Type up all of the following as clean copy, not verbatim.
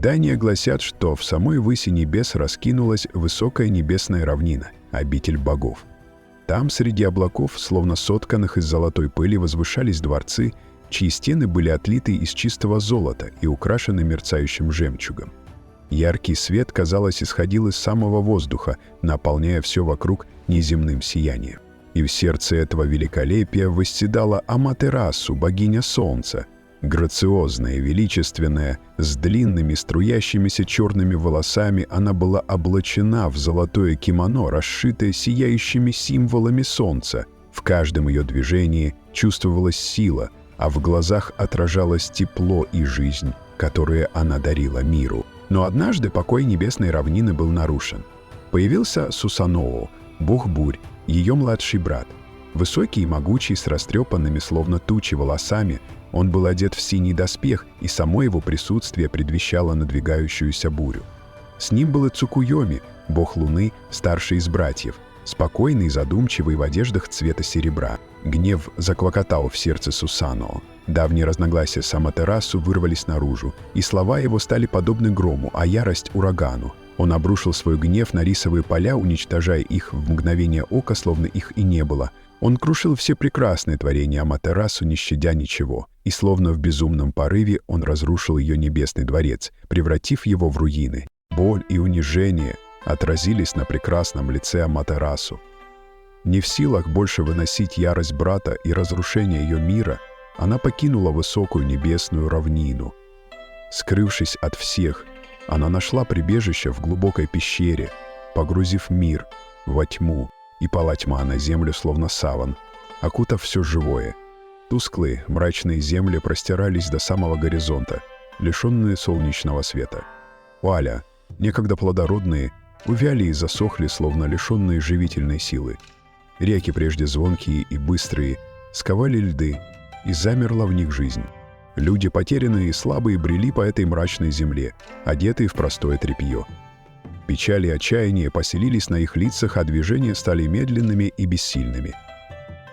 Предания гласят, что в самой выси небес раскинулась высокая небесная равнина, обитель богов. Там среди облаков, словно сотканных из золотой пыли, возвышались дворцы, чьи стены были отлиты из чистого золота и украшены мерцающим жемчугом. Яркий свет, казалось, исходил из самого воздуха, наполняя все вокруг неземным сиянием. И в сердце этого великолепия восседала Аматерасу, богиня солнца, грациозная, величественная, с длинными струящимися черными волосами. Она была облачена в золотое кимоно, расшитое сияющими символами солнца. В каждом ее движении чувствовалась сила, а в глазах отражалось тепло и жизнь, которые она дарила миру. Но однажды покой небесной равнины был нарушен. Появился Сусаноо, бог бурь, ее младший брат. Высокий и могучий, с растрепанными, словно тучи, волосами, он был одет в синий доспех, и само его присутствие предвещало надвигающуюся бурю. С ним был и Цукуйоми, бог луны, старший из братьев, спокойный и задумчивый в одеждах цвета серебра. Гнев заклокотал в сердце Сусаноо. Давние разногласия с Аматерасу вырвались наружу, и слова его стали подобны грому, а ярость — урагану. Он обрушил свой гнев на рисовые поля, уничтожая их в мгновение ока, словно их и не было. Он крушил все прекрасные творения Аматерасу, не щадя ничего, и словно в безумном порыве он разрушил ее небесный дворец, превратив его в руины. Боль и унижение отразились на прекрасном лице Аматерасу. Не в силах больше выносить ярость брата и разрушение ее мира, она покинула высокую небесную равнину. Скрывшись от всех, она нашла прибежище в глубокой пещере, погрузив мир во тьму, и пала тьма на землю, словно саван, окутав все живое. Тусклые, мрачные земли простирались до самого горизонта, лишенные солнечного света. Поля, некогда плодородные, увяли и засохли, словно лишенные живительной силы. Реки, прежде звонкие и быстрые, сковали льды, и замерла в них жизнь. Люди, потерянные и слабые, брели по этой мрачной земле, одетые в простое тряпье. Печаль и отчаяние поселились на их лицах, а движения стали медленными и бессильными.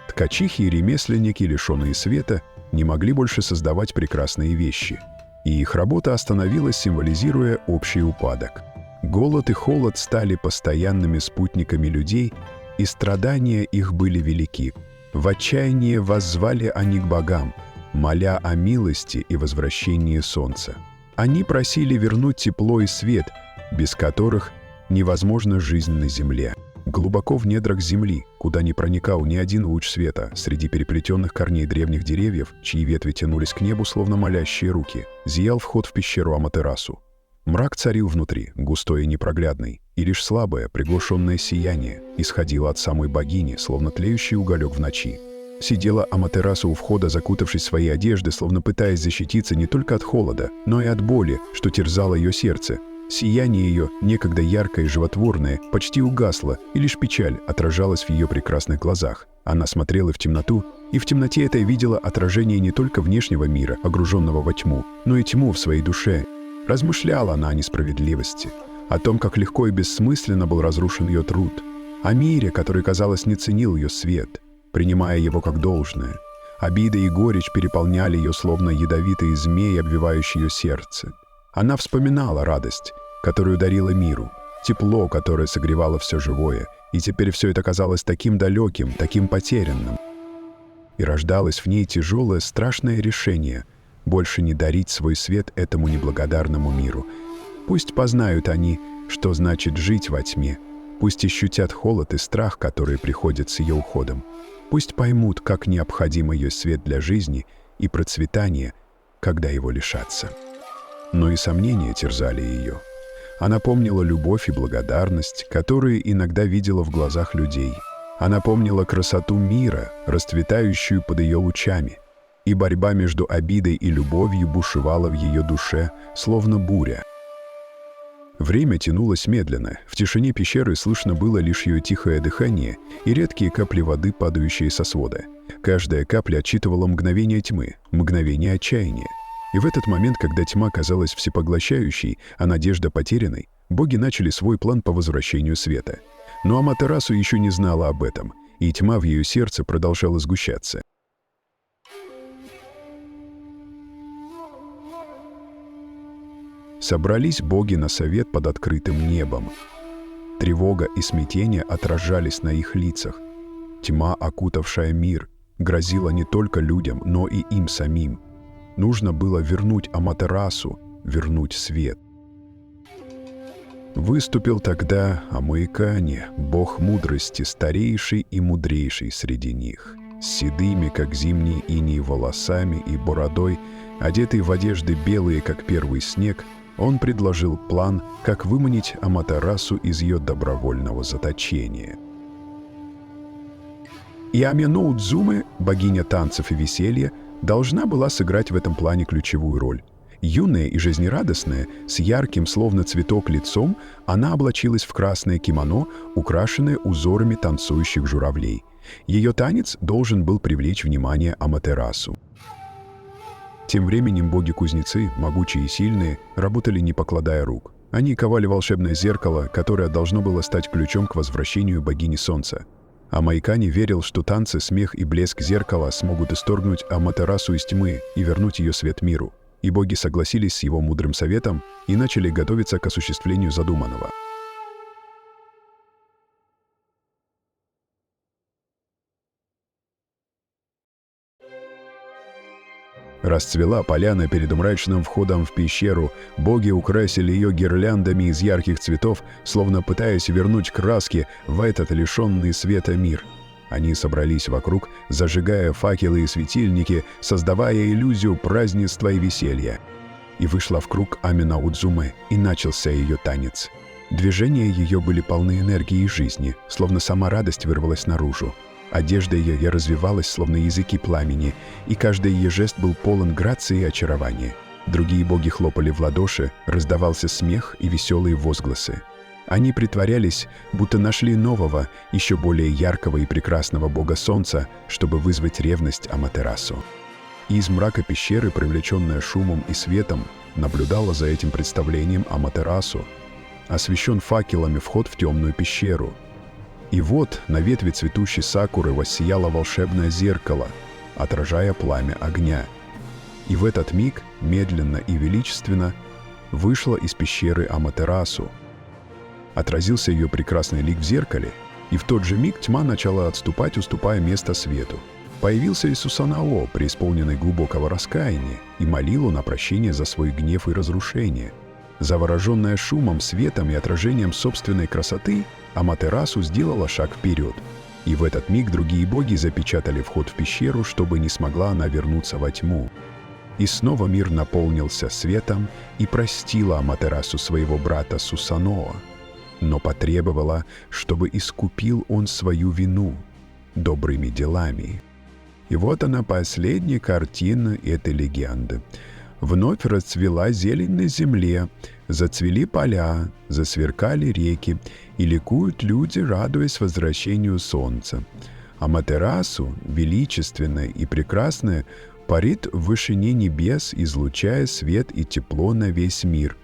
Ткачихи и ремесленники, лишенные света, не могли больше создавать прекрасные вещи, и их работа остановилась, символизируя общий упадок. Голод и холод стали постоянными спутниками людей, и страдания их были велики. В отчаянии воззвали они к богам, моля о милости и возвращении солнца. Они просили вернуть тепло и свет, без которых невозможна жизнь на земле. Глубоко в недрах земли, куда не проникал ни один луч света, среди переплетенных корней древних деревьев, чьи ветви тянулись к небу, словно молящие руки, зиял вход в пещеру Аматерасу. Мрак царил внутри, густой и непроглядный, и лишь слабое, приглушенное сияние исходило от самой богини, словно тлеющий уголек в ночи. Сидела Аматерасу у входа, закутавшись в свои одежды, словно пытаясь защититься не только от холода, но и от боли, что терзало ее сердце. Сияние ее, некогда яркое и животворное, почти угасло, и лишь печаль отражалась в ее прекрасных глазах. Она смотрела в темноту, и в темноте этой видела отражение не только внешнего мира, огруженного во тьму, но и тьму в своей душе. Размышляла она о несправедливости, о том, как легко и бессмысленно был разрушен ее труд, о мире, который, казалось, не ценил ее свет, принимая его как должное. Обида и горечь переполняли ее, словно ядовитые змеи, обвивающие ее сердце. Она вспоминала радость, которую дарила миру, тепло, которое согревало все живое, и теперь все это казалось таким далеким, таким потерянным. И рождалось в ней тяжелое, страшное решение больше не дарить свой свет этому неблагодарному миру. Пусть познают они, что значит жить во тьме, пусть ощутят холод и страх, которые приходят с ее уходом. Пусть поймут, как необходим ее свет для жизни и процветания, когда его лишатся. Но и сомнения терзали ее. Она помнила любовь и благодарность, которые иногда видела в глазах людей. Она помнила красоту мира, расцветающую под ее лучами. И борьба между обидой и любовью бушевала в ее душе, словно буря. Время тянулось медленно. В тишине пещеры слышно было лишь ее тихое дыхание и редкие капли воды, падающие со свода. Каждая капля отчитывала мгновение тьмы, мгновение отчаяния. И в этот момент, когда тьма казалась всепоглощающей, а надежда потерянной, боги начали свой план по возвращению света. Но Аматерасу еще не знала об этом, и тьма в ее сердце продолжала сгущаться. Собрались боги на совет под открытым небом. Тревога и смятение отражались на их лицах. Тьма, окутавшая мир, грозила не только людям, но и им самим. Нужно было вернуть Аматерасу, вернуть свет. Выступил тогда Амаикане, бог мудрости, старейший и мудрейший среди них. С седыми, как зимний иней, волосами и бородой, одетый в одежды белые, как первый снег, он предложил план, как выманить Аматерасу из ее добровольного заточения. И Ами-но-Удзуме, богиня танцев и веселья, должна была сыграть в этом плане ключевую роль. Юная и жизнерадостная, с ярким, словно цветок, лицом, она облачилась в красное кимоно, украшенное узорами танцующих журавлей. Ее танец должен был привлечь внимание Аматерасу. Тем временем боги-кузнецы, могучие и сильные, работали не покладая рук. Они ковали волшебное зеркало, которое должно было стать ключом к возвращению богини Солнца. Амаикане верил, что танцы, смех и блеск зеркала смогут исторгнуть Аматерасу из тьмы и вернуть ее свет миру. И боги согласились с его мудрым советом и начали готовиться к осуществлению задуманного. Расцвела поляна перед мрачным входом в пещеру, боги украсили ее гирляндами из ярких цветов, словно пытаясь вернуть краски в этот лишенный света мир. Они собрались вокруг, зажигая факелы и светильники, создавая иллюзию празднества и веселья. И вышла в круг Ами-но-Удзуме, и начался ее танец. Движения ее были полны энергии и жизни, словно сама радость вырвалась наружу. Одежда ее развивалась, словно языки пламени, и каждый ее жест был полон грации и очарования. Другие боги хлопали в ладоши, раздавался смех и веселые возгласы. Они притворялись, будто нашли нового, еще более яркого и прекрасного бога солнца, чтобы вызвать ревность Аматерасу. И из мрака пещеры, привлеченная шумом и светом, наблюдала за этим представлением Аматерасу. Освещен факелами вход в темную пещеру. И вот на ветви цветущей сакуры воссияло волшебное зеркало, отражая пламя огня. И в этот миг, медленно и величественно, вышла из пещеры Аматерасу. Отразился ее прекрасный лик в зеркале, и в тот же миг тьма начала отступать, уступая место свету. Появился и Сусанао, преисполненный глубокого раскаяния, и молил он о прощении за свой гнев и разрушение. Завороженная шумом, светом и отражением собственной красоты, Аматерасу сделала шаг вперед. И в этот миг другие боги запечатали вход в пещеру, чтобы не смогла она вернуться во тьму. И снова мир наполнился светом и простила Аматерасу своего брата Сусаноа, но потребовала, чтобы искупил он свою вину добрыми делами. И вот она, последняя картина этой легенды. Вновь расцвела зелень на земле, зацвели поля, засверкали реки, и ликуют люди, радуясь возвращению солнца. Аматерасу, величественная и прекрасная, парит в вышине небес, излучая свет и тепло на весь мир.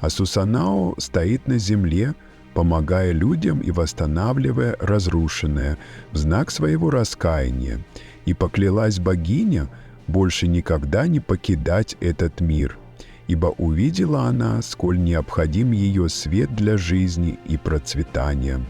А Сусанао стоит на земле, помогая людям и восстанавливая разрушенное в знак своего раскаяния. И поклялась богиня больше никогда не покидать этот мир, ибо увидела она, сколь необходим ее свет для жизни и процветания.